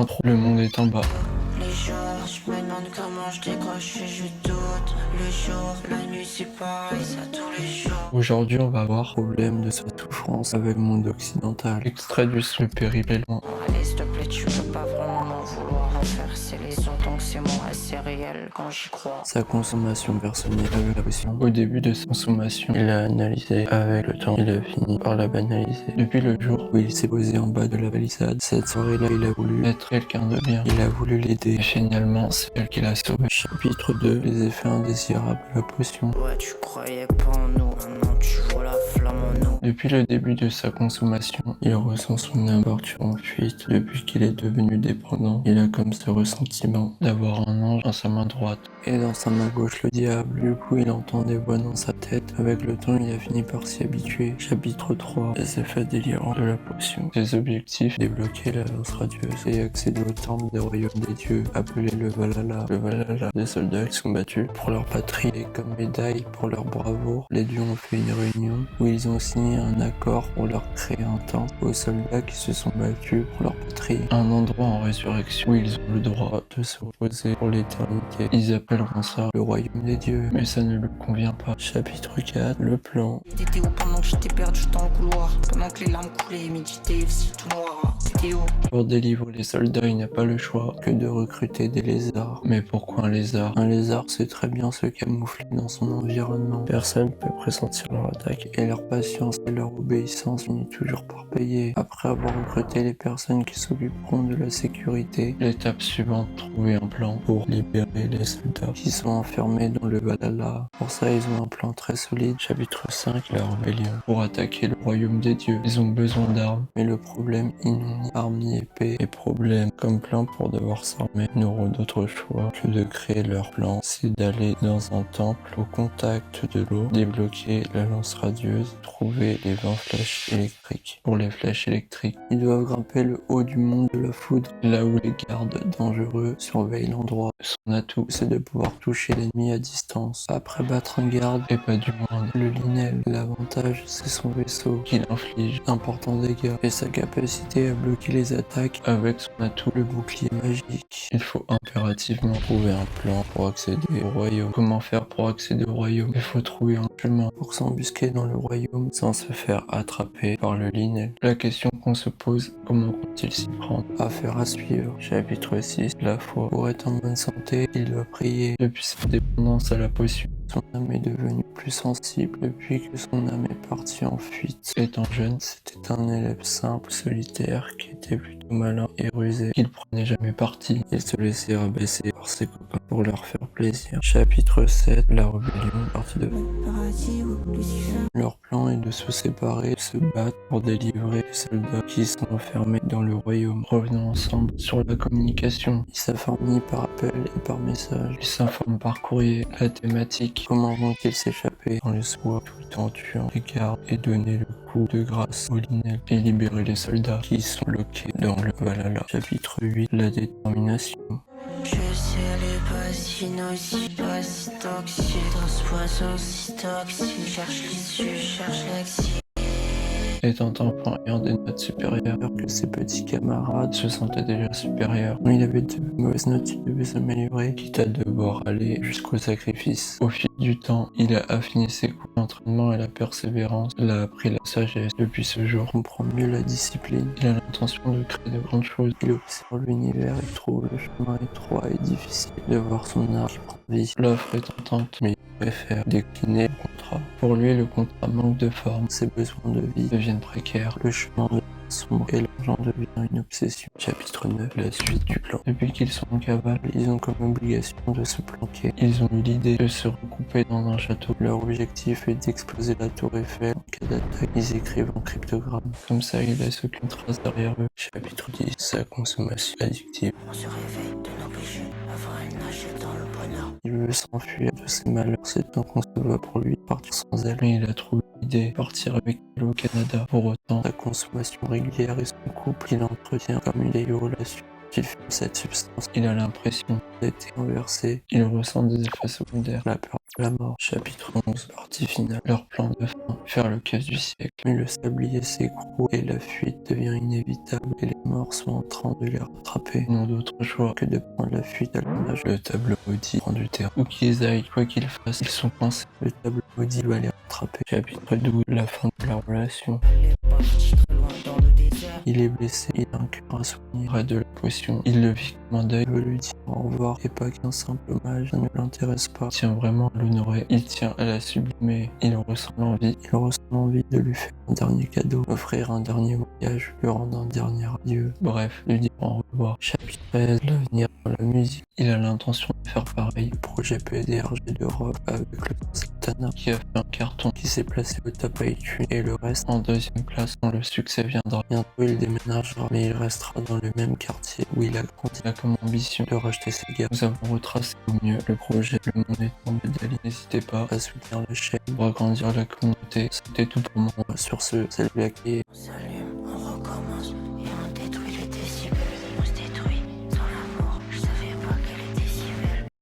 Intro, le monde est en bas. Les jours, je me demande comment je décroche et je doute. Le jour, la nuit c'est pareil, ça tous les jours. Aujourd'hui, on va voir problème de sa souffrance avec le monde occidental. Extrait du Le périple est loin. Allez, s'il te plaît, tu peux pas vraiment m'en vouloir. L'enfer, c'est les ondes, donc c'est moi, c'est réel quand j'y crois. Sa consommation personnelle avec la pression. Au début de sa consommation, il l'a analysé avec le temps. Il a fini par la banaliser. Depuis le jour où il s'est posé en bas de la palissade, cette soirée-là, il a voulu être quelqu'un de bien. Il a voulu l'aider. Et finalement, c'est elle qui l'a sauvé. Chapitre 2. Les effets indésirables de la potion. Ouais, tu croyais pas en nous, maintenant tu vois la flamme en nous. Depuis le début de sa consommation, il ressent son aventure en fuite. Depuis qu'il est devenu dépendant, il a comme ce ressentiment d'avoir un ange dans sa main droite et dans sa main gauche le diable. Du coup, il entend des voix dans sa tête. Avec le temps, il a fini par s'y habituer. Chapitre 3. Les effets délirants de la potion. Ses objectifs: débloquer la lance radieuse et accéder au temple des royaumes des dieux, appelé le Valhalla. Le Valhalla. Des soldats qui sont battus pour leur patrie et comme médaille pour leur bravoure, les dieux ont fait une réunion où ils ont signé un accord pour leur créer un temple aux soldats qui se sont battus pour leur patrie. Un endroit en résurrection où ils ont le droit de se reposer pour l'éternité. Ils appelleront ça le royaume des dieux, mais ça ne lui convient pas. Chapitre 4. Le plan. T'étais où pendant que j'étais perdu dans le couloir? Pendant que les larmes coulaient, midi TFC tout noir. T'étais où? Pour délivrer les soldats, il n'a pas le choix que de recruter des lézards. Mais pourquoi un lézard? Un lézard sait très bien se camoufler dans son environnement. Personne ne peut pressentir leur attaque et leur patience et leur obéissance finit toujours par payer. Après avoir recruté les personnes qui s'occuperont de la sécurité, l'étape suivante, trouver un plan pour libérer les soldats qui sont enfermés dans le Valhalla. Pour ça, ils ont un plan très solide. Chapitre 5. La rébellion. Pour attaquer le royaume des dieux, ils ont besoin d'armes. Mais le problème, ils n'ont ni armes ni épée. Et problème, comme plan pour devoir s'armer, ils n'auront d'autre choix que de créer leur plan. C'est d'aller dans un temple au contact de l'eau, débloquer la lance radieuse, trouver les 20 flèches électriques. Pour les flèches électriques, ils doivent grimper le haut du monde de la foudre, là où les gardes dangereux surveillent l'endroit. Son atout, c'est de pouvoir toucher l'ennemi à distance. Après battre un garde, et pas du moindre, le Linel. L'avantage, c'est son vaisseau, qui inflige d'importants dégâts, et sa capacité à bloquer les attaques avec son atout, le bouclier magique. Il faut impérativement trouver un plan pour accéder au royaume. Comment faire pour accéder au royaume? Il faut trouver un chemin pour s'embusquer dans le royaume sans se faire attraper par le Linel. La question qu'on se pose, comment compte-t-il s'y prendre? Affaire à suivre. Chapitre 6. La foi. Pour être en bonne santé, il doit prier. Depuis sa dépendance à la potion, son âme est devenue plus sensible depuis que son âme est partie en fuite. Étant jeune, c'était un élève simple, solitaire, qui était plutôt malin et rusé. Il prenait jamais parti. Il se laissait rabaisser par ses copains pour leur faire plaisir. Chapitre 7. La rébellion, partie 2. Leur plan est de se séparer, de se battre pour délivrer les soldats qui sont enfermés dans le royaume. Revenons ensemble sur la communication. Ils s'informent ni par appel et par message. Ils s'informent par courrier. La thématique: comment vont-ils s'échapper dans les soies tout en tuant les gardes et donner le coup de grâce au Linel et libérer les soldats qui sont bloqués dans le Valhalla. Chapitre 8. La détermination. Je sais les pas si toxiques. Dans ce poison si toxique. Cherche l'issue, cherche l'exil. Étant enfant ayant des notes supérieures que ses petits camarades, se sentait déjà supérieur. Il avait de mauvaises notes, il devait s'améliorer, quitte à devoir aller jusqu'au sacrifice. Au fil du temps, il a affiné ses coups d'entraînement et la persévérance. Il a appris la sagesse. Depuis ce jour, il comprend mieux la discipline. Il a l'intention de créer de grandes choses. Il observe l'univers et trouve le chemin étroit et difficile de voir son art qui prend vie. L'offre est tentante, mais il préfère décliner le contrat. Pour lui, le contrat manque de forme. Ses besoins de vie deviennent précaires. Le chemin de sombre et l'argent devient une obsession. Chapitre 9. La suite du plan. Depuis qu'ils sont en cavale, ils ont comme obligation de se planquer. Ils ont eu l'idée de se recouper dans un château. Leur objectif est d'exploser la tour Eiffel. En cas d'attaque, ils écrivent un cryptogramme. Comme ça, ils laissent aucune trace derrière eux. Chapitre 10. Sa consommation addictive. On se réveille de nos péchés, avoir une nage dans le bonheur. Il veut s'enfuir de ses malheurs. C'est inconcevable pour lui de partir sans elle. Mais il a trouvé l'idée de partir avec elle au Canada. Pour autant, sa consommation régulière et son couple qu'il entretient comme une vieille relation. Qu'il fume cette substance, il a l'impression d'être renversé. Il ressent des effets secondaires, la peur la mort. Chapitre 11, partie finale. Leur plan de fin, faire le keuf du siècle. Mais le sablier s'écroule et la fuite devient inévitable et les morts sont en train de les rattraper. Ils n'ont d'autre choix que de prendre la fuite à la nage. Le tableau maudit prend du terrain. Où qu'ils aillent, quoi qu'ils fassent, ils sont coincés. Le tableau maudit va les rattraper. Chapitre 12, la fin de la relation. Il est blessé, il a un cœur à soigner, près de la potion. Il le vit comme un deuil, veut lui dire au revoir et pas qu'un simple hommage, ça ne l'intéresse pas. Il tient vraiment à l'honorer, il tient à la sublimer, il ressent l'envie de lui faire un dernier cadeau, offrir un dernier voyage, lui rendre un dernier adieu. Bref, lui dire au revoir. Chapitre 13, l'avenir dans la musique. Il a l'intention de faire pareil. Le projet PDRG de rock avec le Sultana qui a fait un carton, qui s'est placé au top iTunes et le reste en deuxième place quand le succès viendra. Bientôt il déménagera, mais il restera dans le même quartier où il a grandi. Il a comme ambition de racheter ses gars. Nous avons retracé au mieux le projet Le Monde est tombé d'Ali. N'hésitez pas à soutenir la chaîne pour agrandir la communauté. C'était tout pour moi. Sur ce, c'est le Black et... On s'allume, on recommence.